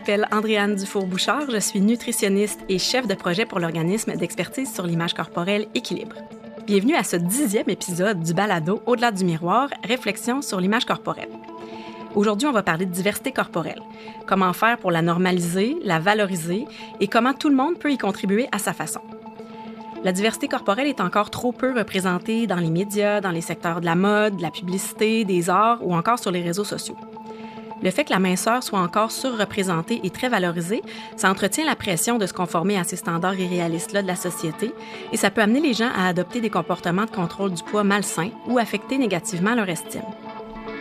m'appelle Andréane Dufour-Bouchard, je suis nutritionniste et chef de projet pour l'organisme d'expertise sur l'image corporelle Équilibre. Bienvenue à ce 10e épisode du balado Au-delà du miroir, réflexion sur l'image corporelle. Aujourd'hui, on va parler de diversité corporelle. Comment faire pour la normaliser, la valoriser et comment tout le monde peut y contribuer à sa façon. La diversité corporelle est encore trop peu représentée dans les médias, dans les secteurs de la mode, de la publicité, des arts ou encore sur les réseaux sociaux. Le fait que la minceur soit encore surreprésentée et très valorisée, ça entretient la pression de se conformer à ces standards irréalistes-là de la société et ça peut amener les gens à adopter des comportements de contrôle du poids malsains ou affecter négativement leur estime.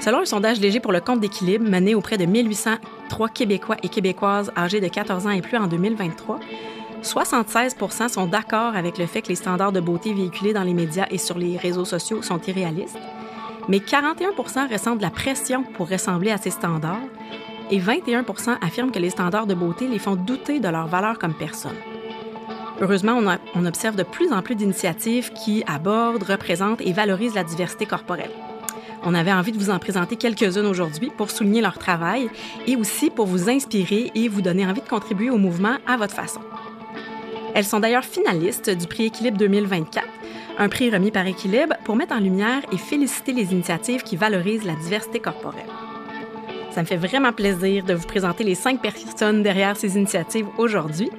Selon un sondage léger pour le compte d'Équilibre mené auprès de 1803 Québécois et Québécoises âgés de 14 ans et plus en 2023, 76 % sont d'accord avec le fait que les standards de beauté véhiculés dans les médias et sur les réseaux sociaux sont irréalistes, mais 41 % ressentent de la pression pour ressembler à ces standards et 21 % affirment que les standards de beauté les font douter de leur valeur comme personne. Heureusement, on observe de plus en plus d'initiatives qui abordent, représentent et valorisent la diversité corporelle. On avait envie de vous en présenter quelques-unes aujourd'hui pour souligner leur travail et aussi pour vous inspirer et vous donner envie de contribuer au mouvement à votre façon. Elles sont d'ailleurs finalistes du prix Équilibre 2024, un prix remis par Équilibre pour mettre en lumière et féliciter les initiatives qui valorisent la diversité corporelle. Ça me fait vraiment plaisir de vous présenter les 5 personnes derrière ces initiatives aujourd'hui.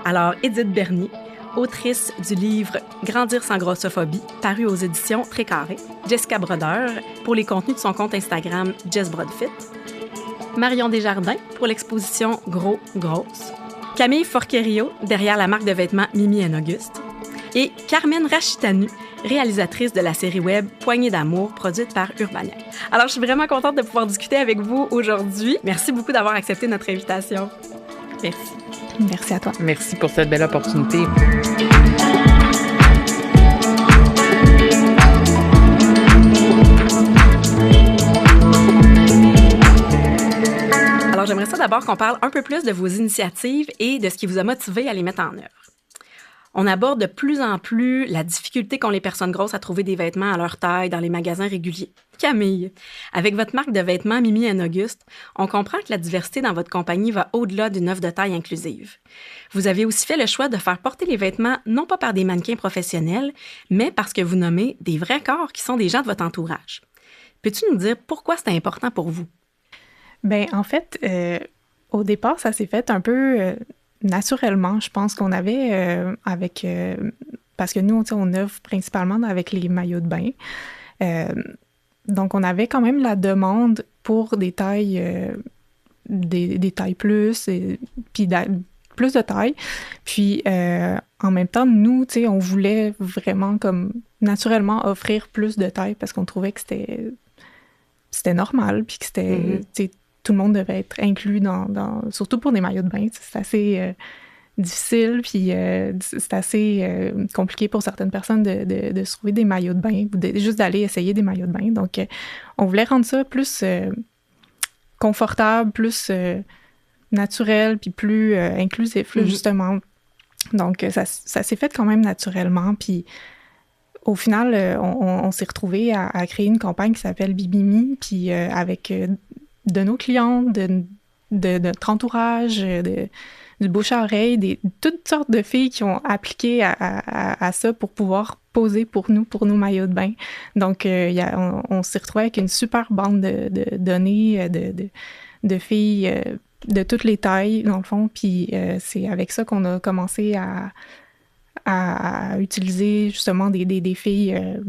Alors, Édith Bernier, autrice du livre « Grandir sans grossophobie », paru aux éditions Très Carré. Jessica Brodeur, pour les contenus de son compte Instagram Jess Brodfit. Marion Desjardins, pour l'exposition Gros Grosse. Camille Forquerio, derrière la marque de vêtements Mimi & Auguste. Et Carmen Rachitanu, réalisatrice de la série web Poignée d'amour, produite par Urbania. Alors, je suis vraiment contente de pouvoir discuter avec vous aujourd'hui. Merci beaucoup d'avoir accepté notre invitation. Merci. Merci à toi. Merci pour cette belle opportunité. Alors, j'aimerais ça d'abord qu'on parle un peu plus de vos initiatives et de ce qui vous a motivé à les mettre en œuvre. On aborde de plus en plus la difficulté qu'ont les personnes grosses à trouver des vêtements à leur taille dans les magasins réguliers. Camille, avec votre marque de vêtements Mimi & Auguste, on comprend que la diversité dans votre compagnie va au-delà d'une offre de taille inclusive. Vous avez aussi fait le choix de faire porter les vêtements non pas par des mannequins professionnels, mais parce que vous nommez des vrais corps qui sont des gens de votre entourage. Peux-tu nous dire pourquoi c'est important pour vous? Bien, en fait, au départ, ça s'est fait un peu naturellement. Je pense qu'on avait parce que nous, on œuvre principalement avec les maillots de bain. Donc, on avait quand même la demande pour des tailles, des tailles plus, puis plus de taille. Puis, en même temps, nous, on voulait vraiment comme naturellement offrir plus de taille parce qu'on trouvait que c'était normal, puis que c'était, tout le monde devait être inclus surtout pour des maillots de bain. C'est assez difficile, puis c'est assez compliqué pour certaines personnes de se trouver des maillots de bain, ou juste d'aller essayer des maillots de bain. Donc, on voulait rendre ça plus confortable, plus naturel, puis plus inclusif, là, justement. Donc, ça s'est fait quand même naturellement, puis au final, on s'est retrouvés à créer une campagne qui s'appelle Bibimi, puis avec de nos clients, de notre entourage, du bouche à oreille, toutes sortes de filles qui ont appliqué à ça pour pouvoir poser pour nos maillots de bain. Donc, on s'est retrouvés avec une super bande de données de filles de toutes les tailles, dans le fond, puis c'est avec ça qu'on a commencé à utiliser justement des filles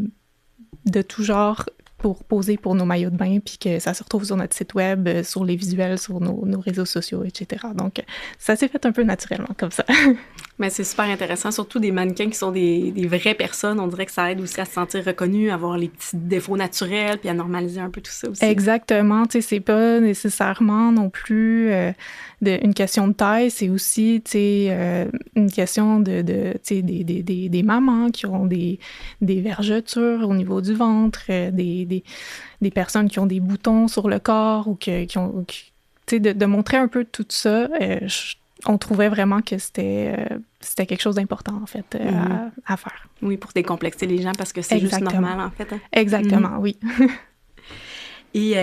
de tout genre pour poser pour nos maillots de bain, puis que ça se retrouve sur notre site web, sur les visuels, sur nos réseaux sociaux, etc. Donc, ça s'est fait un peu naturellement, comme ça. Mais c'est super intéressant, surtout des mannequins qui sont des vraies personnes. On dirait que ça aide aussi à se sentir reconnu, à avoir les petits défauts naturels, puis à normaliser un peu tout ça aussi. Exactement. Tu sais, c'est pas nécessairement non plus une question de taille, c'est aussi, tu sais, une question tu sais, des mamans qui ont des vergetures au niveau du ventre, des personnes qui ont des boutons sur le corps ou qui ont, tu sais, de montrer un peu tout ça. On trouvait vraiment que c'était quelque chose d'important, en fait, à faire. Oui, pour décomplexer les gens, parce que c'est juste normal, en fait. Hein? Exactement, oui. Et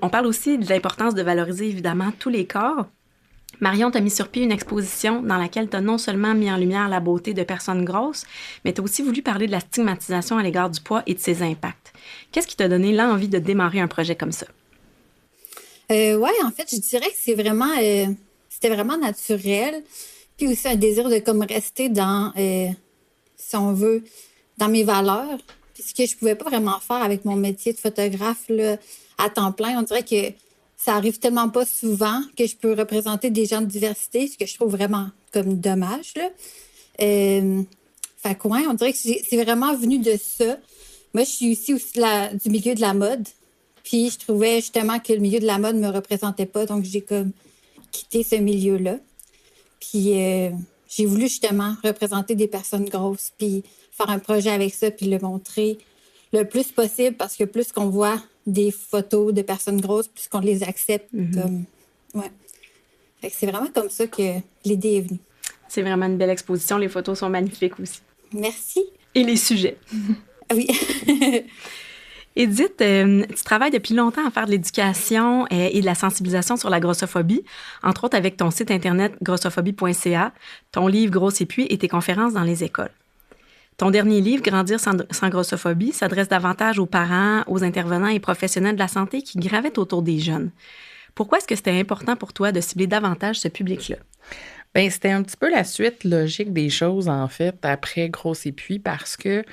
on parle aussi de l'importance de valoriser, évidemment, tous les corps. Marion t'a mis sur pied une exposition dans laquelle tu as non seulement mis en lumière la beauté de personnes grosses, mais tu as aussi voulu parler de la stigmatisation à l'égard du poids et de ses impacts. Qu'est-ce qui t'a donné l'envie de démarrer un projet comme ça? Ouais, en fait, je dirais que c'était vraiment naturel. Puis aussi un désir de comme rester dans, si on veut, dans mes valeurs. Puis ce que je pouvais pas vraiment faire avec mon métier de photographe là, à temps plein. On dirait que ça arrive tellement pas souvent que je peux représenter des gens de diversité, ce que je trouve vraiment comme dommage, là. Fait que ouais, on dirait que c'est vraiment venu de ça. Moi, je suis aussi du milieu de la mode. Puis je trouvais justement que le milieu de la mode me représentait pas, donc j'ai comme quitté ce milieu-là. Puis j'ai voulu justement représenter des personnes grosses, puis faire un projet avec ça, puis le montrer le plus possible, parce que plus qu'on voit des photos de personnes grosses, plus qu'on les accepte comme... Ouais. Fait que c'est vraiment comme ça que l'idée est venue. C'est vraiment une belle exposition. Les photos sont magnifiques aussi. Merci. Et les sujets. Oui. Édith, tu travailles depuis longtemps à faire de l'éducation et de la sensibilisation sur la grossophobie, entre autres avec ton site internet grossophobie.ca, ton livre Grosse et puis et tes conférences dans les écoles. Ton dernier livre, Grandir sans grossophobie, s'adresse davantage aux parents, aux intervenants et professionnels de la santé qui gravitent autour des jeunes. Pourquoi est-ce que c'était important pour toi de cibler davantage ce public-là? Bien, c'était un petit peu la suite logique des choses, en fait, après Grosse et puis, parce que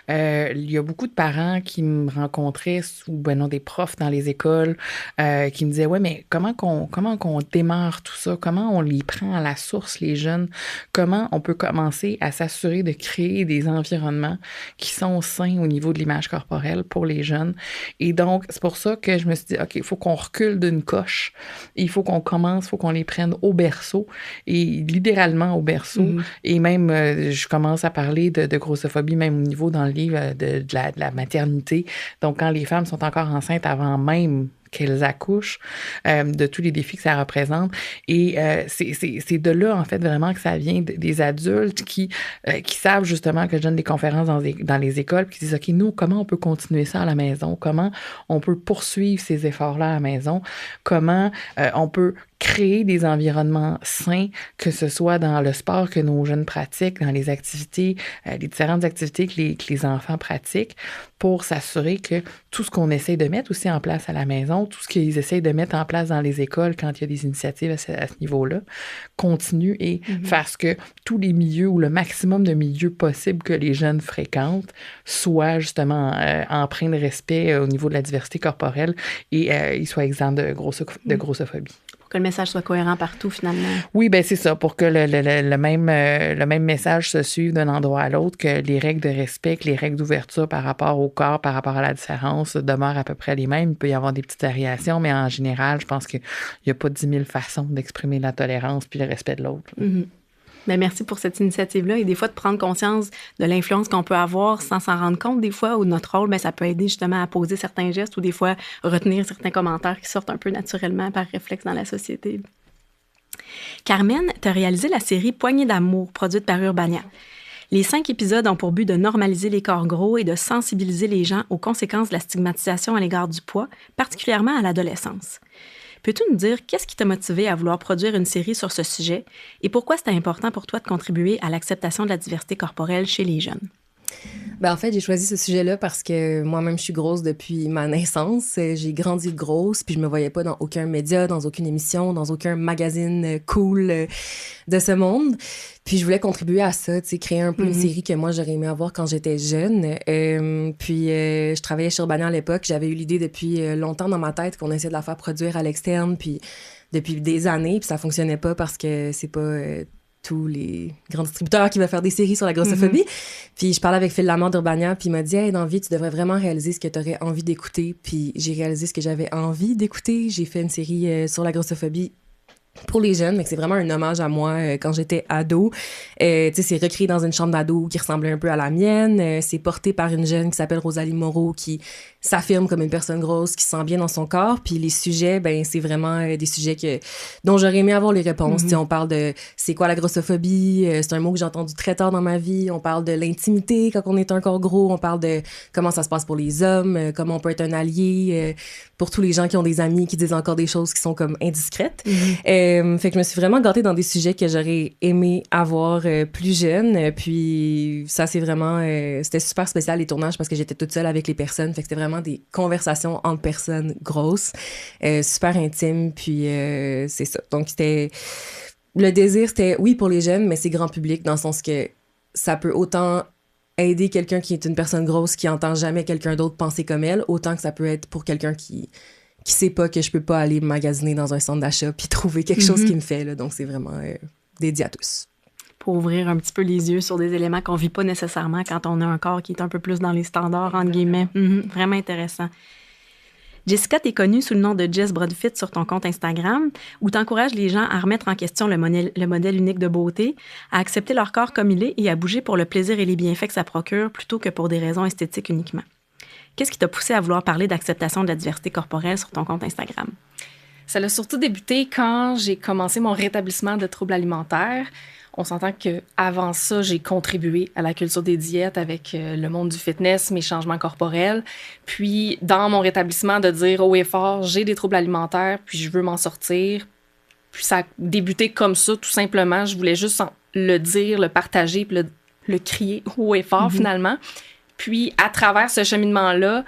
il y a beaucoup de parents qui me rencontraient, ou des profs dans les écoles, qui me disaient, ouais, mais comment qu'on démarre tout ça? Comment on les prend à la source, les jeunes? Comment on peut commencer à s'assurer de créer des environnements qui sont sains au niveau de l'image corporelle pour les jeunes? Et donc, c'est pour ça que je me suis dit, OK, il faut qu'on recule d'une coche. Il faut qu'on commence, il faut qu'on les prenne au berceau. Et littéralement au berceau. Et même, je commence à parler de grossophobie, même au niveau dans le livre de la maternité. Donc, quand les femmes sont encore enceintes avant même qu'elles accouchent, de tous les défis que ça représente. Et c'est de là, en fait, vraiment que ça vient des adultes qui savent justement que je donne des conférences dans les écoles, puis qui disent, OK, nous, comment on peut continuer ça à la maison? Comment on peut poursuivre ces efforts-là à la maison? Comment on peut créer des environnements sains, que ce soit dans le sport que nos jeunes pratiquent, dans les activités, les différentes activités que les enfants pratiquent, pour s'assurer que tout ce qu'on essaie de mettre aussi en place à la maison, tout ce qu'ils essayent de mettre en place dans les écoles quand il y a des initiatives à ce niveau-là, continue et fasse que tous les milieux ou le maximum de milieux possibles que les jeunes fréquentent soient justement empreints de respect au niveau de la diversité corporelle et ils soient exempts de grossophobie. Que le message soit cohérent partout, finalement. Oui, bien, c'est ça, pour que le même message se suive d'un endroit à l'autre, que les règles de respect, que les règles d'ouverture par rapport au corps, par rapport à la différence, demeurent à peu près les mêmes. Il peut y avoir des petites variations, mais en général, je pense qu'il n'y a pas 10 000 façons d'exprimer la tolérance puis le respect de l'autre. Bien, merci pour cette initiative-là et des fois de prendre conscience de l'influence qu'on peut avoir sans s'en rendre compte des fois ou notre rôle, bien, ça peut aider justement à poser certains gestes ou des fois retenir certains commentaires qui sortent un peu naturellement par réflexe dans la société. Carmen, tu as réalisé la série Poignée d'amour produite par Urbania. Les 5 épisodes ont pour but de normaliser les corps gros et de sensibiliser les gens aux conséquences de la stigmatisation à l'égard du poids, particulièrement à l'adolescence. Peux-tu nous dire qu'est-ce qui t'a motivé à vouloir produire une série sur ce sujet et pourquoi c'était important pour toi de contribuer à l'acceptation de la diversité corporelle chez les jeunes? Ben, en fait, j'ai choisi ce sujet-là parce que moi-même, je suis grosse depuis ma naissance. J'ai grandi grosse, puis je me voyais pas dans aucun média, dans aucune émission, dans aucun magazine cool de ce monde. Puis je voulais contribuer à ça, tu sais, créer un peu une série que moi, j'aurais aimé avoir quand j'étais jeune. Puis je travaillais chez Urbania à l'époque. J'avais eu l'idée depuis longtemps dans ma tête qu'on essayait de la faire produire à l'externe, puis depuis des années, puis ça fonctionnait pas parce que c'est pas... tous les grands distributeurs qui veulent faire des séries sur la grossophobie. Puis je parlais avec Phil Lamar d'Urbania, puis il m'a dit « Hey, dans vie, tu devrais vraiment réaliser ce que tu aurais envie d'écouter. » Puis j'ai réalisé ce que j'avais envie d'écouter. J'ai fait une série sur la grossophobie pour les jeunes, mais c'est vraiment un hommage à moi quand j'étais ado. Tu sais, c'est recréé dans une chambre d'ado qui ressemblait un peu à la mienne. C'est porté par une jeune qui s'appelle Rosalie Moreau, qui s'affirme comme une personne grosse, qui se sent bien dans son corps. Puis les sujets, ben c'est vraiment des sujets dont j'aurais aimé avoir les réponses. Tu sais, on parle de c'est quoi la grossophobie, c'est un mot que j'ai entendu très tard dans ma vie. On parle de l'intimité quand on est un corps gros. On parle de comment ça se passe pour les hommes, comment on peut être un allié pour tous les gens qui ont des amis qui disent encore des choses qui sont comme indiscrètes. Fait que je me suis vraiment gâtée dans des sujets que j'aurais aimé avoir plus jeune. Puis ça, c'est vraiment... c'était super spécial, les tournages, parce que j'étais toute seule avec les personnes. Fait que c'était vraiment des conversations entre personnes grosses, super intimes. Puis c'est ça. Donc, c'était... Le désir, c'était, oui, pour les jeunes, mais c'est grand public, dans le sens que ça peut autant aider quelqu'un qui est une personne grosse qui entend jamais quelqu'un d'autre penser comme elle, autant que ça peut être pour quelqu'un qui sait pas que je peux pas aller magasiner dans un centre d'achat puis trouver quelque chose qui me fait, là. Donc, c'est vraiment dédié à tous. Pour ouvrir un petit peu les yeux sur des éléments qu'on vit pas nécessairement quand on a un corps qui est un peu plus dans les standards, entre guillemets. Vraiment intéressant. Jessica, t'es connue sous le nom de Jess Broadfit sur ton compte Instagram, où t'encourages les gens à remettre en question le modèle unique de beauté, à accepter leur corps comme il est et à bouger pour le plaisir et les bienfaits que ça procure plutôt que pour des raisons esthétiques uniquement. Qu'est-ce qui t'a poussé à vouloir parler d'acceptation de la diversité corporelle sur ton compte Instagram? Ça a surtout débuté quand j'ai commencé mon rétablissement de troubles alimentaires. On s'entend qu'avant ça, j'ai contribué à la culture des diètes avec le monde du fitness, mes changements corporels. Puis, dans mon rétablissement, de dire haut et fort, j'ai des troubles alimentaires, puis je veux m'en sortir. Puis ça a débuté comme ça, tout simplement. Je voulais juste le dire, le partager, puis le crier haut et fort, finalement. Puis, à travers ce cheminement-là,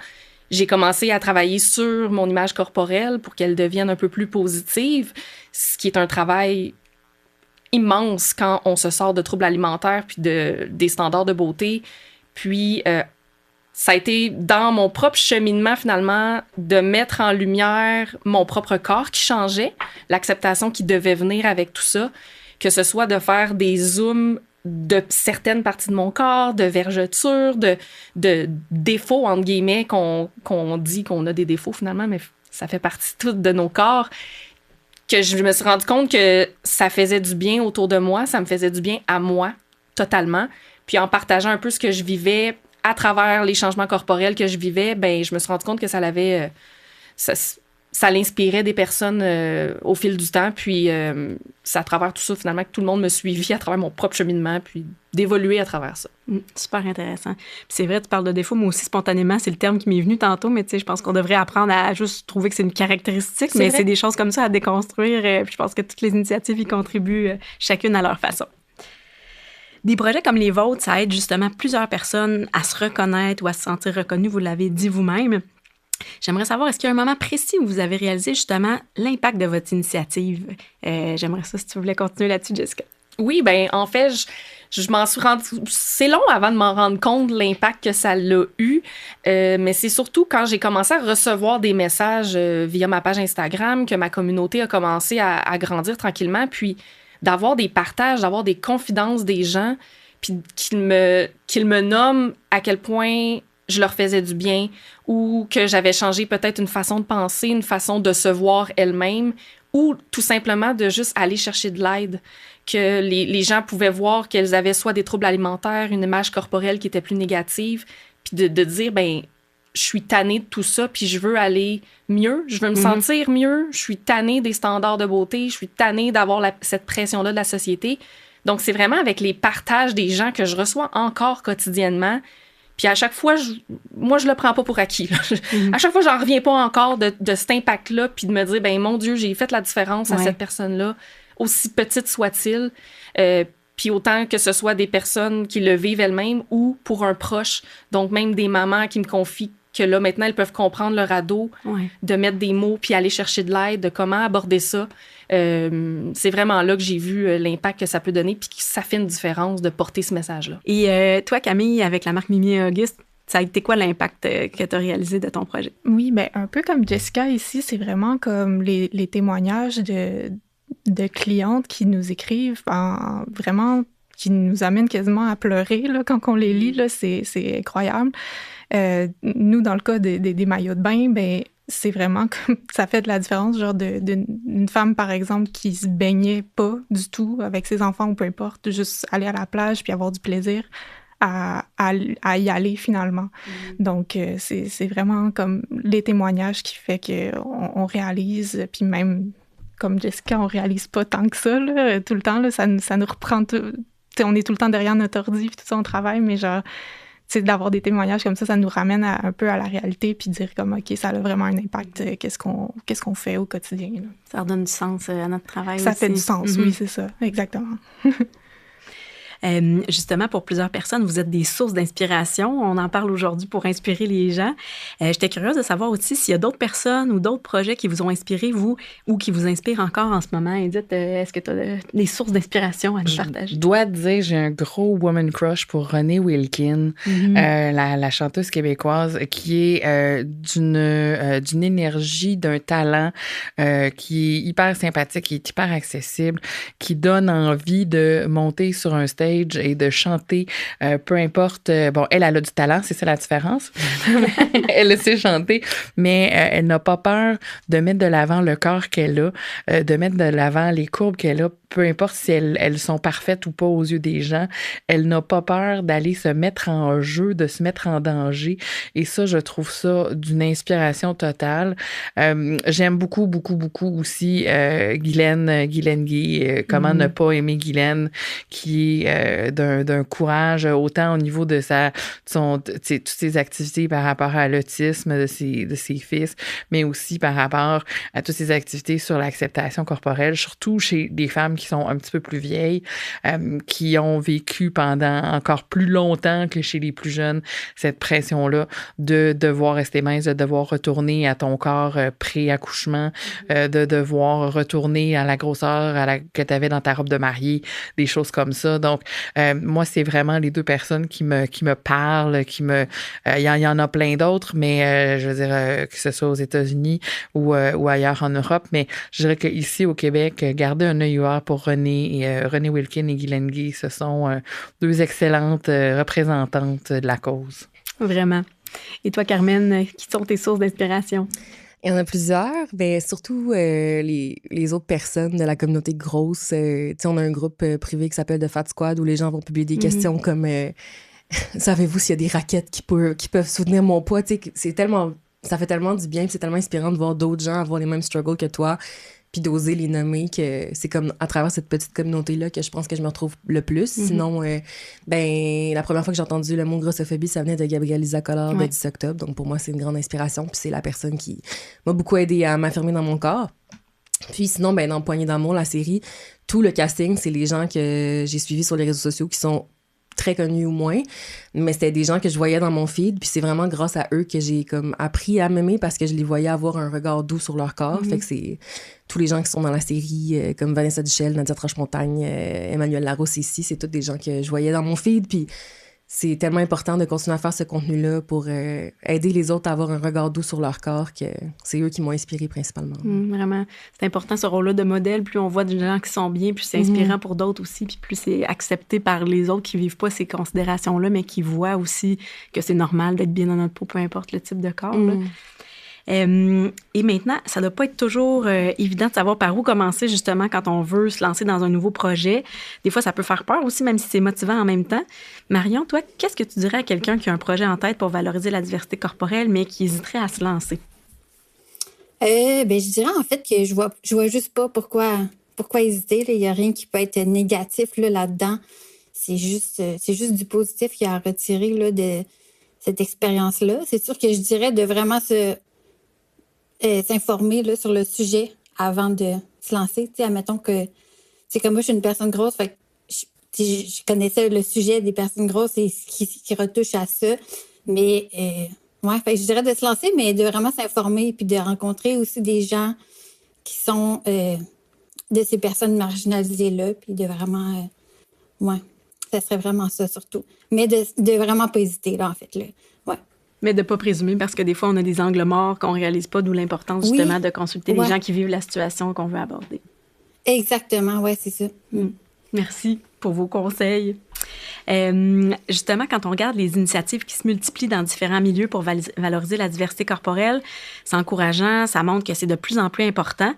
j'ai commencé à travailler sur mon image corporelle pour qu'elle devienne un peu plus positive, ce qui est un travail immense quand on se sort de troubles alimentaires puis des standards de beauté. Puis, ça a été dans mon propre cheminement, finalement, de mettre en lumière mon propre corps qui changeait, l'acceptation qui devait venir avec tout ça, que ce soit de faire des zooms de certaines parties de mon corps, de vergetures, de défauts, entre guillemets, qu'on dit qu'on a des défauts, finalement, mais ça fait partie tout de nos corps, que je me suis rendu compte que ça faisait du bien autour de moi, ça me faisait du bien à moi, totalement. Puis en partageant un peu ce que je vivais à travers les changements corporels que je vivais, ben je me suis rendu compte que ça l'avait... ça l'inspirait des personnes au fil du temps. Puis c'est à travers tout ça, finalement, que tout le monde me suivit à travers mon propre cheminement, puis d'évoluer à travers ça. Super intéressant. Puis c'est vrai, tu parles de défaut, moi aussi, spontanément, c'est le terme qui m'est venu tantôt, mais tu sais, je pense qu'on devrait apprendre à juste trouver que c'est une caractéristique, mais c'est des choses comme ça à déconstruire. Puis je pense que toutes les initiatives y contribuent, chacune à leur façon. Des projets comme les vôtres, ça aide justement plusieurs personnes à se reconnaître ou à se sentir reconnues, vous l'avez dit vous-même. J'aimerais savoir, est-ce qu'il y a un moment précis où vous avez réalisé justement l'impact de votre initiative? J'aimerais ça, si tu voulais continuer là-dessus, Jessica. Oui, ben en fait, je m'en suis rendu... C'est long avant de m'en rendre compte de l'impact que ça l'a eu, mais c'est surtout quand j'ai commencé à recevoir des messages via ma page Instagram que ma communauté a commencé à grandir tranquillement, puis d'avoir des partages, d'avoir des confidences des gens, puis qu'ils me nomment à quel point je leur faisais du bien ou que j'avais changé peut-être une façon de penser, une façon de se voir elle-même ou tout simplement de juste aller chercher de l'aide, que les gens pouvaient voir qu'elles avaient soit des troubles alimentaires, une image corporelle qui était plus négative, puis de dire, ben je suis tannée de tout ça, puis je veux aller mieux, je veux me sentir mieux, je suis tannée des standards de beauté, je suis tannée d'avoir cette pression-là de la société. Donc, c'est vraiment avec les partages des gens que je reçois encore quotidiennement. Puis à chaque fois, moi, je le prends pas pour acquis. À chaque fois, j'en reviens pas encore de cet impact-là, puis de me dire, ben mon Dieu, j'ai fait la différence à cette personne-là, aussi petite soit-il. Puis autant que ce soit des personnes qui le vivent elles-mêmes ou pour un proche. Donc, même des mamans qui me confient que là, maintenant, elles peuvent comprendre leur ado, de mettre des mots puis aller chercher de l'aide, de comment aborder ça. C'est vraiment là que j'ai vu l'impact que ça peut donner puis que ça fait une différence de porter ce message-là. Et toi, Camille, avec la marque Mimi et Auguste, ça a été quoi l'impact que tu as réalisé de ton projet? Oui, bien, un peu comme Jessica ici, c'est vraiment comme les témoignages de clientes qui nous écrivent, vraiment, qui nous amènent quasiment à pleurer là, quand on les lit. Là, c'est incroyable. Nous, dans le cas des maillots de bain, ben c'est vraiment comme ça fait de la différence, genre d'une femme, par exemple, qui se baignait pas du tout avec ses enfants ou peu importe, juste aller à la plage puis avoir du plaisir à y aller finalement. Donc, c'est vraiment comme les témoignages qui fait qu'on réalise, puis même comme Jessica, on réalise pas tant que ça, là, tout le temps, là, ça nous reprend on est tout le temps derrière notre ordi puis tout ça, on travaille, mais genre d'avoir des témoignages comme ça nous ramène un peu à la réalité, puis dire comme, OK, ça a vraiment un impact, qu'est-ce qu'on fait au quotidien. Là. Ça redonne du sens à notre travail Ça aussi. fait du sens, oui, c'est ça, exactement. Justement, pour plusieurs personnes, vous êtes des sources d'inspiration. On en parle aujourd'hui pour inspirer les gens. J'étais curieuse de savoir aussi s'il y a d'autres personnes ou d'autres projets qui vous ont inspiré, vous, ou qui vous inspirent encore en ce moment. Edith, est-ce que tu as des sources d'inspiration à nous partager? Je dois te dire, j'ai un gros woman crush pour Renée Wilkin, la chanteuse québécoise, qui est d'une énergie, d'un talent qui est hyper sympathique, qui est hyper accessible, qui donne envie de monter sur un stage et de chanter, peu importe. Bon, elle a du talent, c'est ça la différence. Elle sait chanter, mais elle n'a pas peur de mettre de l'avant le corps qu'elle a, de mettre de l'avant les courbes qu'elle a, peu importe si elles sont parfaites ou pas aux yeux des gens. Elle n'a pas peur d'aller se mettre en jeu, de se mettre en danger. Et ça, je trouve ça d'une inspiration totale. J'aime beaucoup, beaucoup, beaucoup aussi Guylaine Gay. Comment ne pas aimer Guylaine, qui est d'un courage, autant au niveau de toutes ses activités par rapport à l'autisme de ses fils, mais aussi par rapport à toutes ses activités sur l'acceptation corporelle, surtout chez des femmes qui sont un petit peu plus vieilles, qui ont vécu pendant encore plus longtemps que chez les plus jeunes cette pression-là de devoir rester mince, de devoir retourner à ton corps pré-accouchement, de devoir retourner à la grosseur que tu avais dans ta robe de mariée, des choses comme ça. Donc, moi, c'est vraiment les deux personnes qui me parlent, il y en a plein d'autres, mais je veux dire, que ce soit aux États-Unis ou ailleurs en Europe, mais je dirais qu'ici, au Québec, garder un œil ouvert pour Renée Wilkin et Guylaine Gay, ce sont deux excellentes représentantes de la cause. Vraiment. Et toi, Carmen, qui sont tes sources d'inspiration? Il y en a plusieurs, mais surtout les autres personnes de la communauté grosse. On a un groupe privé qui s'appelle The Fat Squad où les gens vont publier des questions comme savez-vous s'il y a des raquettes qui peuvent soutenir mon poids? Ça fait tellement du bien, puis c'est tellement inspirant de voir d'autres gens avoir les mêmes struggles que toi, puis d'oser les nommer, que c'est comme à travers cette petite communauté-là que je pense que je me retrouve le plus. Sinon, la première fois que j'ai entendu le mot grossophobie, ça venait de Gabrielle Lisa-Collard de 10 octobre. Donc pour moi, c'est une grande inspiration, puis c'est la personne qui m'a beaucoup aidée à m'affirmer dans mon corps. Puis sinon, dans Poignée d'amour, la série, tout le casting, c'est les gens que j'ai suivis sur les réseaux sociaux qui sont très connus ou moins, mais c'était des gens que je voyais dans mon feed, puis c'est vraiment grâce à eux que j'ai comme appris à m'aimer parce que je les voyais avoir un regard doux sur leur corps. Fait que c'est tous les gens qui sont dans la série, comme Vanessa Duchel, Nadia Troche-Montagne, Emmanuel Larousse ici, c'est tous des gens que je voyais dans mon feed, puis c'est tellement important de continuer à faire ce contenu-là pour aider les autres à avoir un regard doux sur leur corps, que c'est eux qui m'ont inspirée principalement. Vraiment. C'est important ce rôle-là de modèle. Plus on voit des gens qui sont bien, plus c'est inspirant pour d'autres aussi, puis plus c'est accepté par les autres qui vivent pas ces considérations-là, mais qui voient aussi que c'est normal d'être bien dans notre peau, peu importe le type de corps. Là. Et maintenant, ça ne doit pas être toujours évident de savoir par où commencer, justement, quand on veut se lancer dans un nouveau projet. Des fois, ça peut faire peur aussi, même si c'est motivant en même temps. Marion, toi, qu'est-ce que tu dirais à quelqu'un qui a un projet en tête pour valoriser la diversité corporelle, mais qui hésiterait à se lancer? Je dirais en fait que je vois juste pas pourquoi hésiter. Il n'y a rien qui peut être négatif là-dedans. C'est juste du positif qu'il y a à retirer là, de cette expérience-là. C'est sûr que je dirais de vraiment s'informer là, sur le sujet avant de se lancer. Admettons que, comme moi, je suis une personne grosse, fait que je connaissais le sujet des personnes grosses et qui retouche à ça. Mais, fait que je dirais de se lancer, mais de vraiment s'informer puis de rencontrer aussi des gens qui sont de ces personnes marginalisées-là, puis de vraiment, ça serait vraiment ça surtout. Mais de vraiment pas hésiter, là, en fait, là. Ouais. Mais de ne pas présumer, parce que des fois, on a des angles morts qu'on ne réalise pas, d'où l'importance, justement, de consulter les gens qui vivent la situation qu'on veut aborder. Exactement, oui, c'est ça. Merci pour vos conseils. Justement, quand on regarde les initiatives qui se multiplient dans différents milieux pour valoriser la diversité corporelle, c'est encourageant, ça montre que c'est de plus en plus important.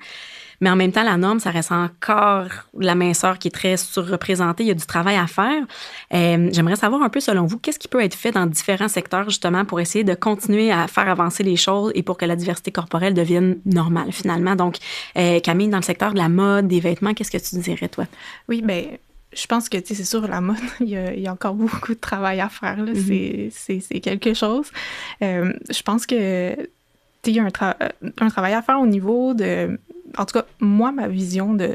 Mais en même temps, la norme, ça reste encore la minceur qui est très surreprésentée. Il y a du travail à faire. J'aimerais savoir un peu, selon vous, qu'est-ce qui peut être fait dans différents secteurs, justement, pour essayer de continuer à faire avancer les choses et pour que la diversité corporelle devienne normale, finalement. Donc, Camille, dans le secteur de la mode, des vêtements, qu'est-ce que tu dirais, toi? Oui, je pense que, tu sais, c'est sûr, la mode, il y a encore beaucoup de travail à faire, là. C'est quelque chose. Je pense que, tu sais, il y a un travail à faire au niveau de... En tout cas, moi, ma vision de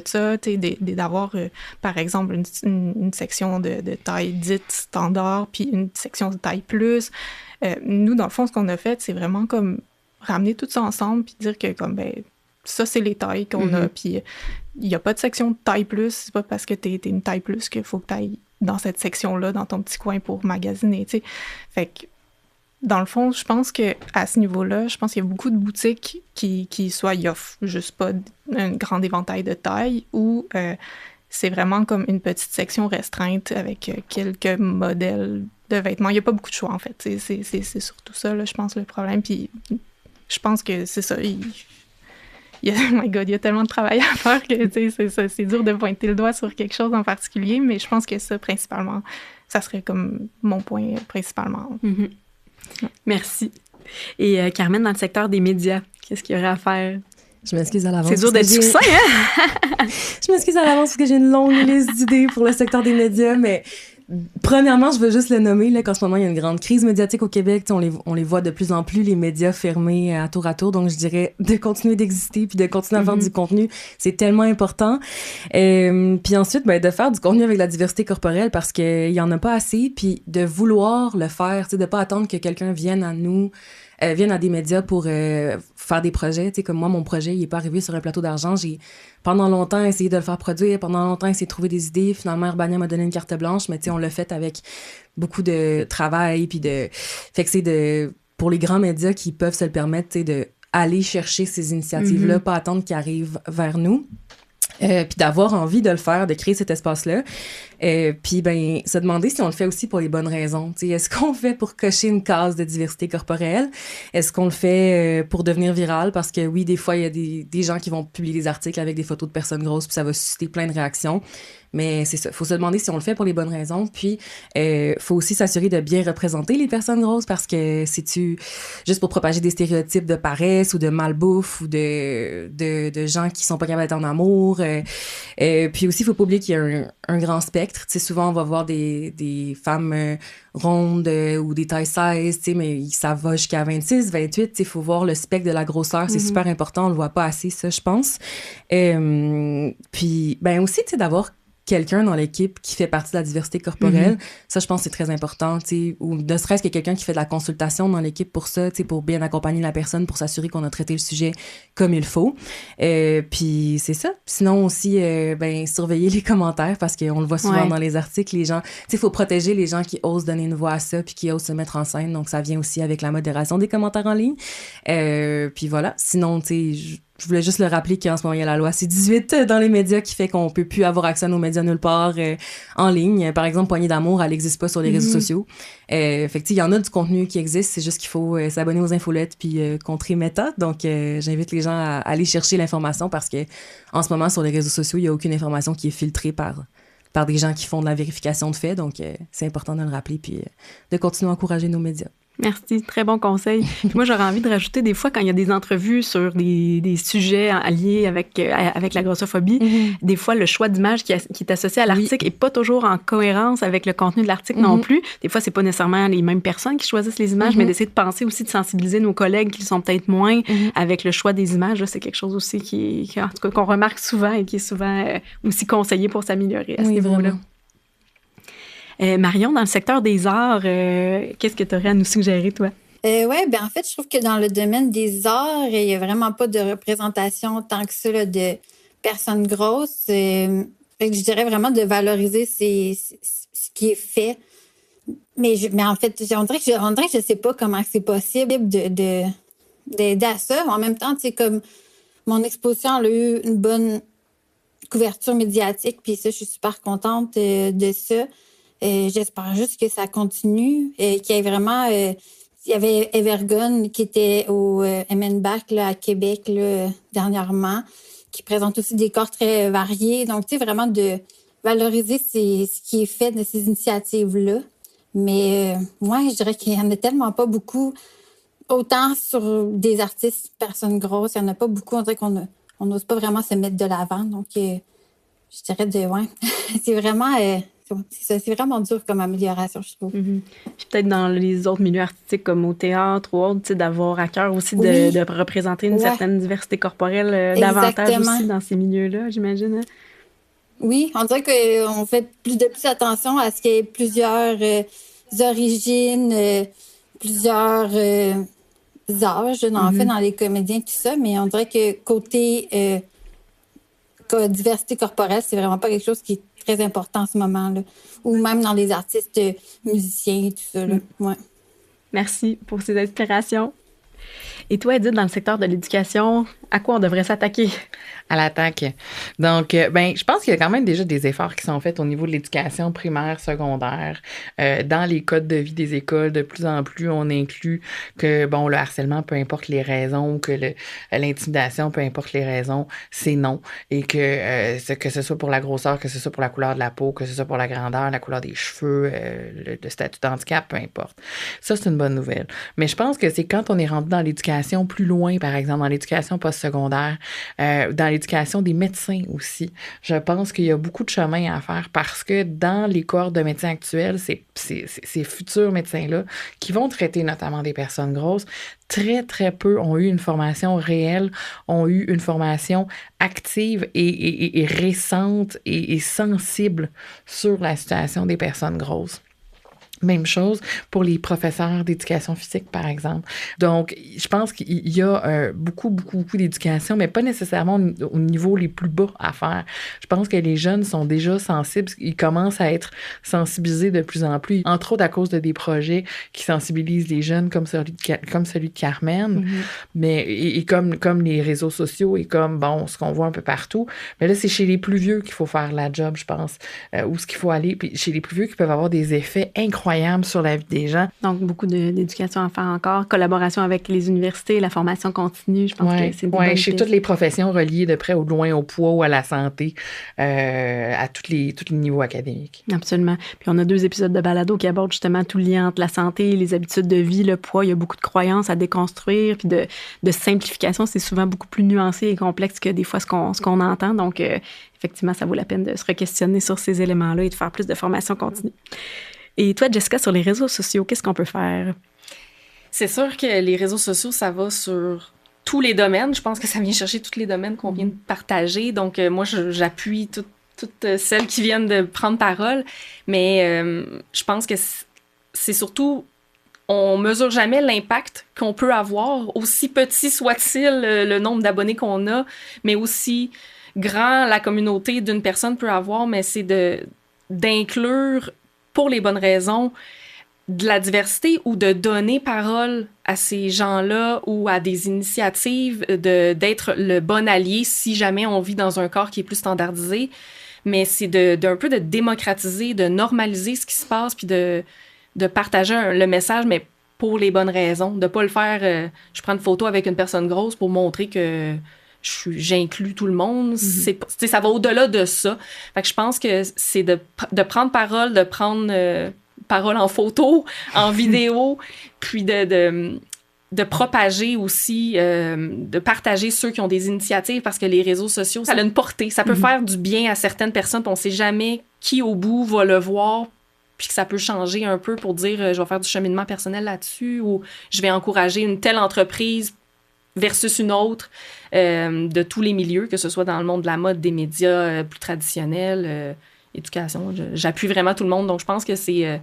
ça, tu sais, d'avoir, par exemple, une section de taille dite standard, puis une section de taille plus. Nous, dans le fond, ce qu'on a fait, c'est vraiment comme ramener tout ça ensemble, puis dire que, comme, ben, ça, c'est les tailles qu'on a, puis il n'y a pas de section de taille plus, c'est pas parce que t'es une taille plus qu'il faut que t'ailles dans cette section-là, dans ton petit coin pour magasiner, tu sais. Fait que, dans le fond, je pense qu'à ce niveau-là, je pense qu'il y a beaucoup de boutiques qui soit y offrent juste pas un grand éventail de taille ou c'est vraiment comme une petite section restreinte avec quelques modèles de vêtements. Il n'y a pas beaucoup de choix, en fait. C'est surtout ça, là, je pense, le problème. Puis je pense que c'est ça. Oh my God, il y a tellement de travail à faire que c'est dur de pointer le doigt sur quelque chose en particulier, mais je pense que ça, principalement, ça serait comme mon point principalement. Mm-hmm. Merci. Et Carmen, dans le secteur des médias, qu'est-ce qu'il y aurait à faire? Je m'excuse à l'avance. C'est dur d'être succinct, hein? Je m'excuse à l'avance parce que j'ai une longue liste d'idées pour le secteur des médias, mais premièrement, je veux juste le nommer, là, qu'en ce moment, il y a une grande crise médiatique au Québec. On les voit de plus en plus, les médias fermés à tour. Donc, je dirais de continuer d'exister puis de continuer à faire du contenu. C'est tellement important. Puis ensuite, ben, de faire du contenu avec la diversité corporelle parce qu'il y en a pas assez. Puis de vouloir le faire, tu sais, de pas attendre que quelqu'un vienne à nous, viennent à des médias pour faire des projets. Tu sais, comme moi, mon projet, il est pas arrivé sur un plateau d'argent. J'ai pendant longtemps essayé de le faire produire, pendant longtemps essayé de trouver des idées. Finalement, Urbania m'a donné une carte blanche, mais tu sais, on l'a fait avec beaucoup de travail, puis fait que c'est pour les grands médias qui peuvent se le permettre, tu sais, de aller chercher ces initiatives-là, pas attendre qu'ils arrivent vers nous. Puis d'avoir envie de le faire, de créer cet espace-là. Puis ben se demander si on le fait aussi pour les bonnes raisons. T'sais, est-ce qu'on le fait pour cocher une case de diversité corporelle? Est-ce qu'on le fait pour devenir viral? Parce que oui, des fois, il y a des gens qui vont publier des articles avec des photos de personnes grosses, puis ça va susciter plein de réactions. Mais c'est ça, faut se demander si on le fait pour les bonnes raisons. Puis, faut aussi s'assurer de bien représenter les personnes grosses parce que c'est-tu juste pour propager des stéréotypes de paresse ou de malbouffe ou de gens qui sont pas capables d'être en amour. Puis aussi, il faut pas oublier qu'il y a un grand spectre. Tu sais, souvent, on va voir des femmes rondes ou des tailles 16, tu sais, mais ça va jusqu'à 26, 28. Tu sais, il faut voir le spectre de la grosseur. C'est super important. On le voit pas assez, ça, je pense. Puis, ben aussi, tu sais, d'avoir quelqu'un dans l'équipe qui fait partie de la diversité corporelle, ça, je pense que c'est très important, tu sais, ou ne serait-ce que quelqu'un qui fait de la consultation dans l'équipe pour ça, tu sais, pour bien accompagner la personne, pour s'assurer qu'on a traité le sujet comme il faut. Puis c'est ça. Sinon aussi, ben, surveiller les commentaires parce qu'on le voit souvent dans les articles, les gens, tu sais, il faut protéger les gens qui osent donner une voix à ça puis qui osent se mettre en scène, donc ça vient aussi avec la modération des commentaires en ligne. Puis voilà. Sinon, tu sais, je voulais juste le rappeler qu'en ce moment, il y a la loi C-18 dans les médias qui fait qu'on peut plus avoir accès à nos médias nulle part en ligne. Par exemple, Poignée d'amour, elle n'existe pas sur les réseaux sociaux. Fait que, il y en a du contenu qui existe, c'est juste qu'il faut s'abonner aux infolettes puis contrer Meta. Donc, j'invite les gens à aller chercher l'information parce que en ce moment, sur les réseaux sociaux, il n'y a aucune information qui est filtrée par des gens qui font de la vérification de faits. Donc, c'est important de le rappeler puis de continuer à encourager nos médias. Merci, très bon conseil. Puis moi, j'aurais envie de rajouter des fois, quand il y a des entrevues sur des sujets liés avec la grossophobie, des fois, le choix d'image qui est associé à l'article est pas toujours en cohérence avec le contenu de l'article non plus. Des fois, c'est pas nécessairement les mêmes personnes qui choisissent les images, mais d'essayer de penser aussi, de sensibiliser nos collègues qui sont peut-être moins avec le choix des images. Là, c'est quelque chose aussi en tout cas, qu'on remarque souvent et qui est souvent aussi conseillé pour s'améliorer à ce niveau-là. Marion, dans le secteur des arts, qu'est-ce que tu aurais à nous suggérer, toi? Oui, ben en fait, je trouve que dans le domaine des arts, il n'y a vraiment pas de représentation tant que ça là, de personnes grosses. Fait que je dirais vraiment de valoriser ce qui est fait. Mais en fait, on dirait que je sais pas comment c'est possible d'aider à ça. En même temps, tu sais, comme mon exposition elle a eu une bonne couverture médiatique, puis ça, je suis super contente de ça. J'espère juste que ça continue et qu'il y ait vraiment... il y avait Evergone qui était au MNBAC là, à Québec là, dernièrement, qui présente aussi des corps très variés. Donc, tu sais, vraiment de valoriser ce qui est fait de ces initiatives-là. Mais moi, je dirais qu'il n'y en a tellement pas beaucoup. Autant sur des artistes, personnes grosses, il n'y en a pas beaucoup. On dirait qu'on n'ose pas vraiment se mettre de l'avant. Donc, je dirais ouais. C'est vraiment... c'est vraiment dur comme amélioration, je trouve. Mm-hmm. Puis peut-être dans les autres milieux artistiques comme au théâtre ou autre, d'avoir à cœur aussi de représenter une certaine diversité corporelle davantage aussi dans ces milieux-là, j'imagine. Hein? Oui, on dirait qu'on fait de plus attention à ce qu'il y ait plusieurs origines, plusieurs âges, en fait, dans les comédiens, tout ça, mais on dirait que côté diversité corporelle, c'est vraiment pas quelque chose qui est très important en ce moment-là. Ou même dans les artistes musiciens et tout ça. Là. Ouais. Merci pour ces inspirations. Et toi, Edith, dans le secteur de l'éducation, à quoi on devrait s'attaquer? À l'attaque. Donc, je pense qu'il y a quand même déjà des efforts qui sont faits au niveau de l'éducation primaire, secondaire. Dans les codes de vie des écoles, de plus en plus, on inclut que, le harcèlement, peu importe les raisons, que l'intimidation, peu importe les raisons, c'est non. Et que ce soit pour la grosseur, que ce soit pour la couleur de la peau, que ce soit pour la grandeur, la couleur des cheveux, le statut d'handicap, peu importe. Ça, c'est une bonne nouvelle. Mais je pense que c'est quand on est rendu dans l'éducation plus loin, par exemple, dans l'éducation postsecondaire, dans l'éducation des médecins aussi. Je pense qu'il y a beaucoup de chemin à faire parce que dans les cohortes de médecins actuels, ces futurs médecins-là qui vont traiter notamment des personnes grosses, très, très peu ont eu une formation réelle, ont eu une formation active et récente et sensible sur la situation des personnes grosses. Même chose pour les professeurs d'éducation physique, par exemple. Donc, je pense qu'il y a beaucoup d'éducation, mais pas nécessairement au niveau les plus bas à faire. Je pense que les jeunes sont déjà sensibles. Ils commencent à être sensibilisés de plus en plus, entre autres à cause de des projets qui sensibilisent les jeunes comme celui de Carmen, mais et comme les réseaux sociaux et comme, ce qu'on voit un peu partout. Mais là, c'est chez les plus vieux qu'il faut faire la job, je pense, où ce qu'il faut aller. Puis chez les plus vieux qui peuvent avoir des effets incroyables sur la vie des gens. Donc, beaucoup d'éducation à faire encore, collaboration avec les universités, la formation continue, je pense que c'est une bonne chez piste. toutes les professions reliées de près ou de loin au poids ou à la santé, à tous les niveaux académiques. Absolument. Puis on a 2 épisodes de balado qui abordent justement tout le lien entre la santé, les habitudes de vie, le poids. Il y a beaucoup de croyances à déconstruire, puis de simplification. C'est souvent beaucoup plus nuancé et complexe que des fois ce qu'on entend. Donc, effectivement, ça vaut la peine de se re-questionner sur ces éléments-là et de faire plus de formation continue. Et toi, Jessica, sur les réseaux sociaux, qu'est-ce qu'on peut faire? C'est sûr que les réseaux sociaux, ça va sur tous les domaines. Je pense que ça vient chercher tous les domaines qu'on vient de partager. Donc, moi, j'appuie toutes celles qui viennent de prendre parole. Mais je pense que c'est surtout... On mesure jamais l'impact qu'on peut avoir, aussi petit soit-il le nombre d'abonnés qu'on a, mais aussi grand la communauté d'une personne peut avoir, mais c'est d'inclure pour les bonnes raisons, de la diversité ou de donner parole à ces gens-là ou à des initiatives, d'être le bon allié si jamais on vit dans un corps qui est plus standardisé. Mais c'est d'un peu de démocratiser, de normaliser ce qui se passe, puis de partager le message, mais pour les bonnes raisons. De pas le faire, je prends une photo avec une personne grosse pour montrer que j'inclus tout le monde. Ça va au-delà de ça. Fait que je pense que c'est de prendre parole, de prendre parole en photo, en vidéo, puis de propager aussi, de partager ceux qui ont des initiatives parce que les réseaux sociaux, ça a une portée. Ça peut faire du bien à certaines personnes, puis on sait jamais qui au bout va le voir, puis que ça peut changer un peu pour dire je vais faire du cheminement personnel là-dessus ou je vais encourager une telle entreprise versus une autre, de tous les milieux, que ce soit dans le monde de la mode, des médias plus traditionnels, éducation. J'appuie vraiment tout le monde. Donc, je pense que c'est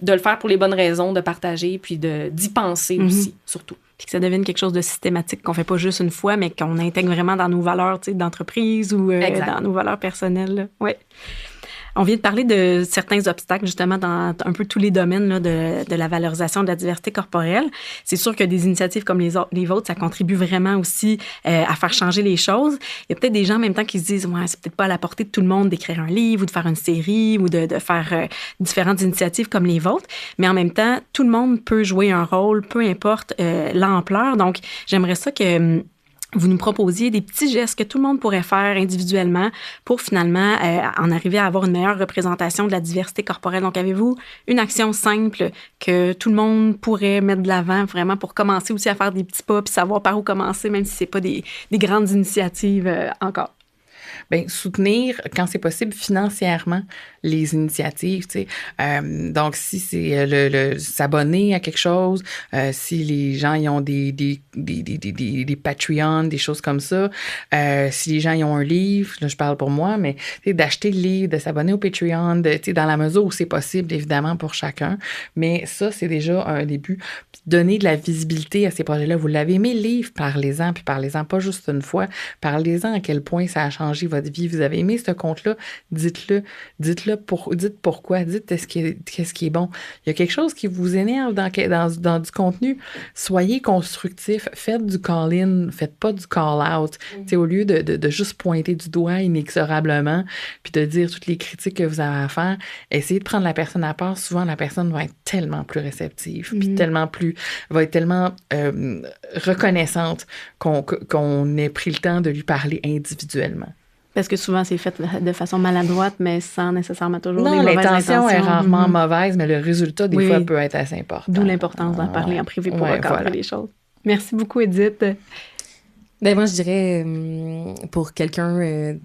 de le faire pour les bonnes raisons, de partager, puis d'y penser aussi, surtout. Puis que ça devienne quelque chose de systématique, qu'on fait pas juste une fois, mais qu'on intègre vraiment dans nos valeurs d'entreprise ou dans nos valeurs personnelles. Oui. On vient de parler de certains obstacles, justement, dans un peu tous les domaines là, de la valorisation de la diversité corporelle. C'est sûr que des initiatives comme les vôtres, ça contribue vraiment aussi à faire changer les choses. Il y a peut-être des gens en même temps qui se disent « Ouais, c'est peut-être pas à la portée de tout le monde d'écrire un livre ou de faire une série ou de faire différentes initiatives comme les vôtres. » Mais en même temps, tout le monde peut jouer un rôle, peu importe l'ampleur. Donc, j'aimerais ça que vous nous proposiez des petits gestes que tout le monde pourrait faire individuellement pour finalement en arriver à avoir une meilleure représentation de la diversité corporelle. Donc, avez-vous une action simple que tout le monde pourrait mettre de l'avant vraiment pour commencer aussi à faire des petits pas puis savoir par où commencer, même si c'est pas des grandes initiatives encore? bien, soutenir, quand c'est possible, financièrement, les initiatives, tu sais. Donc, si c'est s'abonner à quelque chose, si les gens ils ont des Patreon, des choses comme ça, si les gens ils ont un livre, là, je parle pour moi, mais d'acheter le livre, de s'abonner au Patreon, dans la mesure où c'est possible, évidemment, pour chacun. Mais ça, c'est déjà un début. Puis donner de la visibilité à ces projets-là. Vous l'avez aimé, le livre, parlez-en, puis parlez-en pas juste une fois. Parlez-en à quel point ça a changé votre vie. Vous avez aimé ce conte-là, dites-le. Dites pourquoi, dites qu'est-ce qui est bon. Il y a quelque chose qui vous énerve dans du contenu. Soyez constructif, faites du call-in, faites pas du call-out. Au lieu de juste pointer du doigt inexorablement, puis de dire toutes les critiques que vous avez à faire, essayez de prendre la personne à part. Souvent, la personne va être tellement plus réceptive, puis va être tellement reconnaissante qu'on ait pris le temps de lui parler individuellement. Parce que souvent, c'est fait de façon maladroite, mais sans nécessairement toujours des mauvaises intentions. Non, l'intention est rarement mauvaise, mais le résultat, des fois, peut être assez important. D'où l'importance d'en parler en privé pour recadrer les choses. Merci beaucoup, Edith. Ben moi, je dirais, pour quelqu'un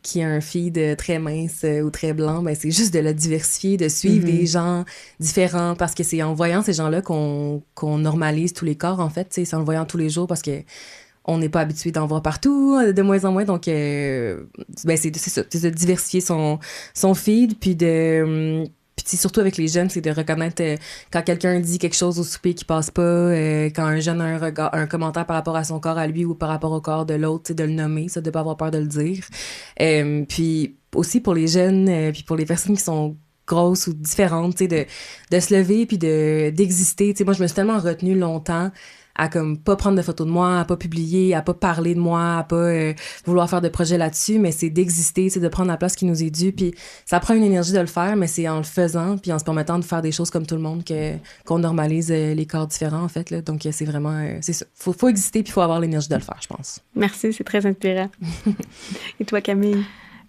qui a un feed très mince ou très blanc, ben c'est juste de le diversifier, de suivre des gens différents, parce que c'est en voyant ces gens-là qu'on normalise tous les corps, en fait, c'est en le voyant tous les jours, parce que on n'est pas habitué d'en voir partout, de moins en moins, donc ben c'est ça, c'est de diversifier son feed, puis surtout avec les jeunes, c'est de reconnaître quand quelqu'un dit quelque chose au souper qui passe pas, quand un jeune a un commentaire par rapport à son corps à lui ou par rapport au corps de l'autre, de le nommer, ça, de pas avoir peur de le dire. Puis aussi pour les jeunes, puis pour les personnes qui sont grosses ou différentes, tu sais, de se lever puis d'exister. Tu sais, moi, je me suis tellement retenue longtemps à comme pas prendre de photos de moi, à pas publier, à pas parler de moi, à pas vouloir faire de projets là-dessus, mais c'est d'exister, c'est de prendre la place qui nous est due, puis ça prend une énergie de le faire, mais c'est en le faisant, puis en se permettant de faire des choses comme tout le monde qu'on normalise les corps différents, en fait, là. Donc c'est vraiment, c'est ça. Faut exister, puis faut avoir l'énergie de le faire, je pense. Merci, c'est très inspirant. Et toi, Camille?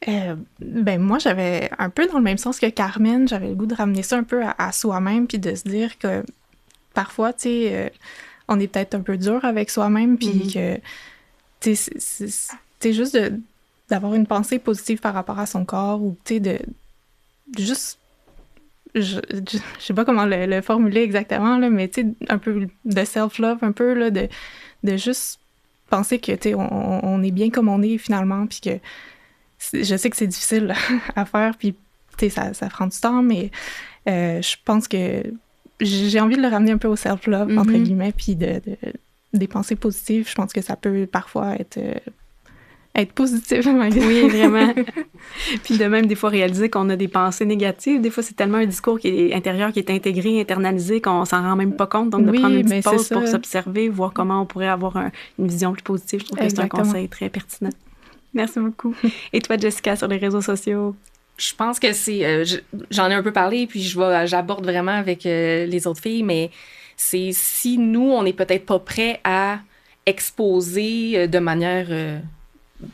Ben moi, j'avais un peu dans le même sens que Carmen, j'avais le goût de ramener ça un peu à soi-même, puis de se dire que parfois, tu sais, on est peut-être un peu dur avec soi-même, puis que, tu sais, c'est juste d'avoir une pensée positive par rapport à son corps, ou, tu sais, de juste, je sais pas comment le formuler exactement, là, mais, tu sais, un peu de self-love, un peu, là, de juste penser que, tu sais, on est bien comme on est, finalement, puis que je sais que c'est difficile à faire, puis, tu sais, ça prend du temps, mais je pense que j'ai envie de le ramener un peu au self-love, entre guillemets, puis des pensées positives. Je pense que ça peut parfois être positif. Oui, vraiment. Puis de même, des fois, réaliser qu'on a des pensées négatives. Des fois, c'est tellement un discours qui est intérieur, qui est intégré, internalisé, qu'on s'en rend même pas compte. Donc, de prendre une petite pause pour s'observer, voir comment on pourrait avoir une vision plus positive. Je trouve que c'est un conseil très pertinent. Merci beaucoup. Et toi, Jessica, sur les réseaux sociaux? Je pense que c'est... j'en ai un peu parlé, puis j'aborde vraiment avec les autres filles, mais c'est si nous, on n'est peut-être pas prêts à exposer de manière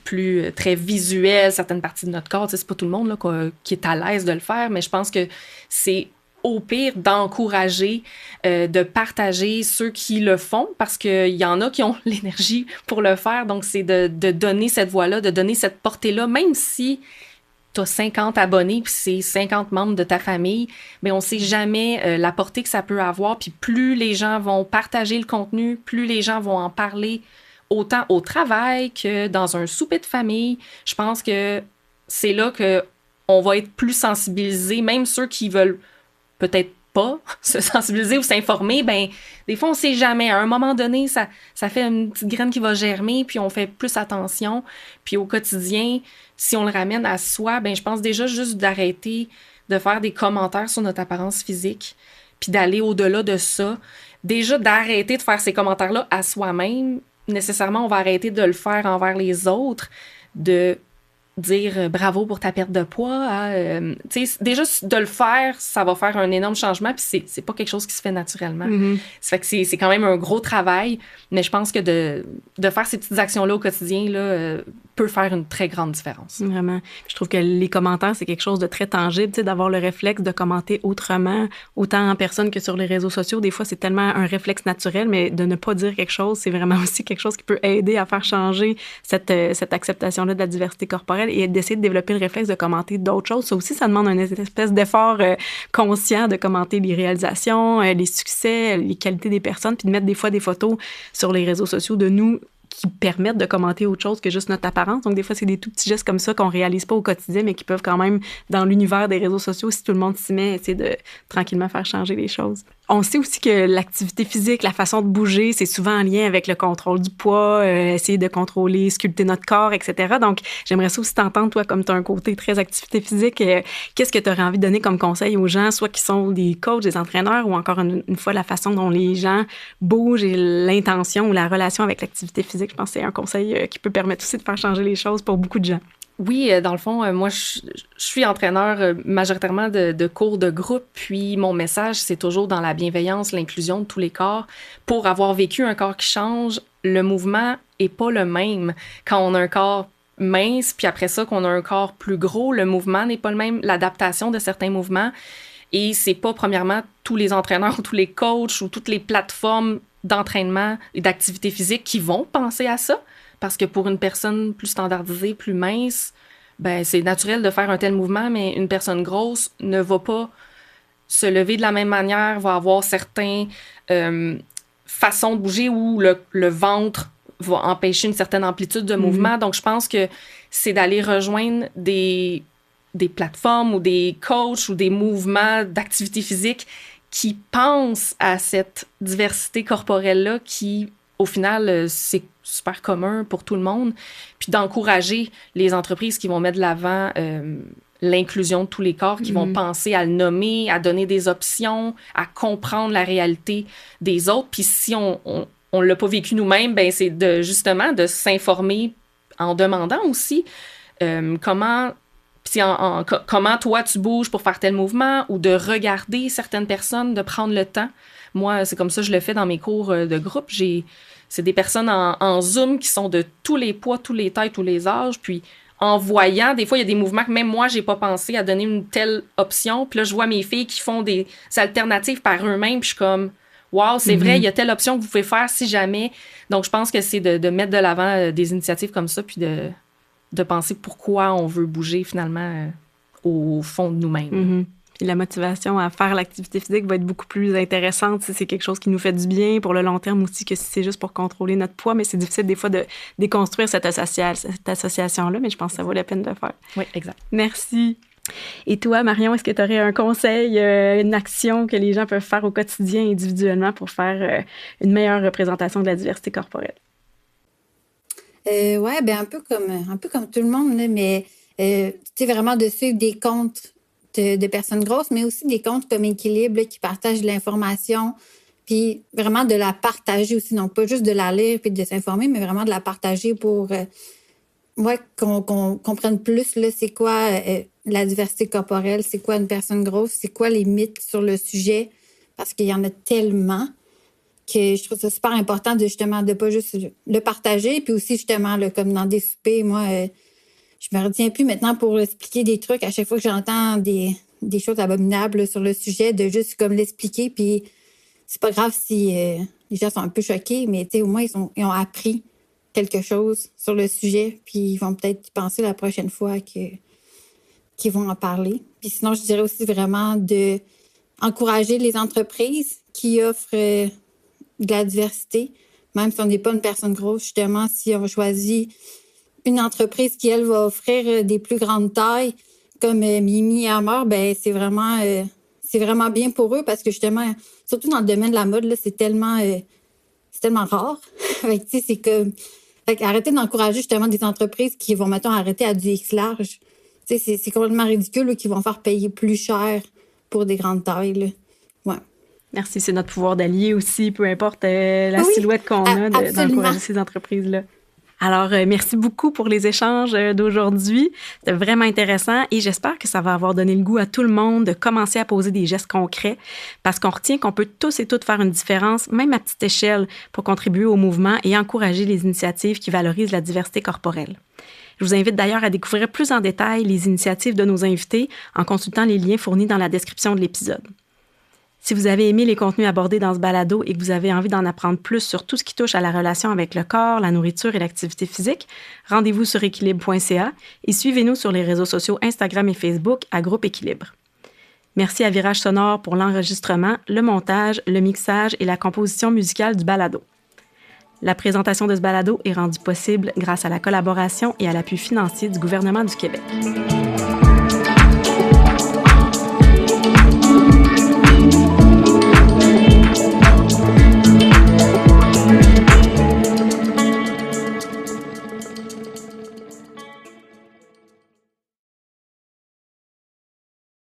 plus très visuelle certaines parties de notre corps. Tu sais, c'est pas tout le monde là, qui est à l'aise de le faire, mais je pense que c'est au pire d'encourager, de partager ceux qui le font, parce qu'il y en a qui ont l'énergie pour le faire. Donc, c'est de donner cette voix-là, de donner cette portée-là, même si tu as 50 abonnés, puis c'est 50 membres de ta famille, mais on sait jamais la portée que ça peut avoir. Puis plus les gens vont partager le contenu, plus les gens vont en parler, autant au travail que dans un souper de famille. Je pense que c'est là qu'on va être plus sensibilisés, même ceux qui veulent peut-être pas se sensibiliser ou s'informer, ben des fois, on sait jamais. À un moment donné, ça fait une petite graine qui va germer, puis on fait plus attention. Puis au quotidien, si on le ramène à soi, ben je pense déjà juste d'arrêter de faire des commentaires sur notre apparence physique, puis d'aller au-delà de ça. Déjà, d'arrêter de faire ces commentaires-là à soi-même, nécessairement, on va arrêter de le faire envers les autres, de dire bravo pour ta perte de poids. Tu sais, déjà, de le faire, ça va faire un énorme changement, puis c'est pas quelque chose qui se fait naturellement. Ça fait que c'est quand même un gros travail, mais je pense que de faire ces petites actions-là au quotidien là, peut faire une très grande différence. Vraiment. Je trouve que les commentaires, c'est quelque chose de très tangible, tu sais, d'avoir le réflexe de commenter autrement, autant en personne que sur les réseaux sociaux. Des fois, c'est tellement un réflexe naturel, mais de ne pas dire quelque chose, c'est vraiment aussi quelque chose qui peut aider à faire changer cette acceptation-là de la diversité corporelle. corporelle et d'essayer de développer le réflexe de commenter d'autres choses. Ça aussi, ça demande une espèce d'effort conscient de commenter les réalisations, les succès, les qualités des personnes, puis de mettre des fois des photos sur les réseaux sociaux de nous qui permettent de commenter autre chose que juste notre apparence. Donc, des fois, c'est des tout petits gestes comme ça qu'on réalise pas au quotidien, mais qui peuvent quand même, dans l'univers des réseaux sociaux, si tout le monde s'y met, essayer de tranquillement faire changer les choses. On sait aussi que l'activité physique, la façon de bouger, c'est souvent en lien avec le contrôle du poids, essayer de contrôler, sculpter notre corps, etc. Donc, j'aimerais ça aussi t'entendre, toi, comme tu as un côté très activité physique, qu'est-ce que tu aurais envie de donner comme conseil aux gens, soit qui sont des coachs, des entraîneurs, ou encore une fois, la façon dont les gens bougent et l'intention ou la relation avec l'activité physique. Je pense que c'est un conseil qui peut permettre aussi de faire changer les choses pour beaucoup de gens. Oui, dans le fond, moi, je suis entraîneur majoritairement de cours de groupe, puis mon message, c'est toujours dans la bienveillance, l'inclusion de tous les corps. Pour avoir vécu un corps qui change, le mouvement est pas le même. Quand on a un corps mince, puis après ça, qu'on a un corps plus gros, le mouvement n'est pas le même, l'adaptation de certains mouvements. Et c'est pas, premièrement, tous les entraîneurs ou tous les coachs ou toutes les plateformes d'entraînement et d'activité physique qui vont penser à ça. Parce que pour une personne plus standardisée, plus mince, ben c'est naturel de faire un tel mouvement, mais une personne grosse ne va pas se lever de la même manière, va avoir certaines façons de bouger où le ventre va empêcher une certaine amplitude de mouvement. Donc, je pense que c'est d'aller rejoindre des plateformes ou des coachs ou des mouvements d'activité physique qui pensent à cette diversité corporelle-là qui, au final, c'est super commun pour tout le monde, puis d'encourager les entreprises qui vont mettre de l'avant l'inclusion de tous les corps, qui vont penser à le nommer, à donner des options, à comprendre la réalité des autres. Puis si on l'a pas vécu nous-mêmes, ben c'est justement de s'informer en demandant aussi comment toi tu bouges pour faire tel mouvement, ou de regarder certaines personnes, de prendre le temps. Moi, c'est comme ça que je le fais dans mes cours de groupe. C'est des personnes en Zoom qui sont de tous les poids, tous les tailles, tous les âges. Puis en voyant, des fois, il y a des mouvements que même moi, j'ai pas pensé à donner une telle option. Puis là, je vois mes filles qui font des alternatives par eux-mêmes. Puis je suis comme, wow, c'est vrai, il y a telle option que vous pouvez faire si jamais. Donc, je pense que c'est de mettre de l'avant des initiatives comme ça, puis de penser pourquoi on veut bouger finalement au fond de nous-mêmes. Puis la motivation à faire l'activité physique va être beaucoup plus intéressante si c'est quelque chose qui nous fait du bien pour le long terme aussi que si c'est juste pour contrôler notre poids. Mais c'est difficile des fois de déconstruire cette association-là, mais je pense que ça vaut la peine de le faire. Oui, exact. Merci. Et toi, Marion, est-ce que tu aurais un conseil, une action que les gens peuvent faire au quotidien individuellement pour faire une meilleure représentation de la diversité corporelle? Ouais, ben un peu comme tout le monde, là, mais tu sais, vraiment de suivre des comptes de personnes grosses, mais aussi des comptes comme Équilibre là, qui partagent de l'information, puis vraiment de la partager aussi, donc pas juste de la lire puis de s'informer, mais vraiment de la partager pour qu'on comprenne plus là, c'est quoi la diversité corporelle, c'est quoi une personne grosse, c'est quoi les mythes sur le sujet, parce qu'il y en a tellement que je trouve ça super important de pas juste le partager, puis aussi justement là, comme dans des soupers, moi je me retiens plus maintenant pour expliquer des trucs à chaque fois que j'entends des choses abominables là, sur le sujet, de juste comme l'expliquer, puis c'est pas grave si les gens sont un peu choqués, mais tu sais au moins ils ont appris quelque chose sur le sujet, puis ils vont peut-être y penser la prochaine fois qu'ils vont en parler. Puis sinon, je dirais aussi vraiment de encourager les entreprises qui offrent de la diversité, même si on n'est pas une personne grosse, justement, si on choisit une entreprise qui, elle, va offrir des plus grandes tailles, comme Mimi et Amor, ben c'est vraiment bien pour eux, parce que justement, surtout dans le domaine de la mode, là, c'est tellement rare. Fait que, tu sais, c'est comme... Fait arrêtez d'encourager justement des entreprises qui vont, mettons, arrêter à du X large. Tu sais, c'est complètement ridicule, là, qui vont faire payer plus cher pour des grandes tailles, là. Ouais. Merci, c'est notre pouvoir d'allier aussi, peu importe la silhouette qu'on a, d'encourager ces entreprises-là. Alors, merci beaucoup pour les échanges d'aujourd'hui. C'était vraiment intéressant et j'espère que ça va avoir donné le goût à tout le monde de commencer à poser des gestes concrets parce qu'on retient qu'on peut tous et toutes faire une différence, même à petite échelle, pour contribuer au mouvement et encourager les initiatives qui valorisent la diversité corporelle. Je vous invite d'ailleurs à découvrir plus en détail les initiatives de nos invités en consultant les liens fournis dans la description de l'épisode. Si vous avez aimé les contenus abordés dans ce balado et que vous avez envie d'en apprendre plus sur tout ce qui touche à la relation avec le corps, la nourriture et l'activité physique, rendez-vous sur équilibre.ca et suivez-nous sur les réseaux sociaux Instagram et Facebook à Groupe Équilibre. Merci à Virage Sonore pour l'enregistrement, le montage, le mixage et la composition musicale du balado. La présentation de ce balado est rendue possible grâce à la collaboration et à l'appui financier du gouvernement du Québec.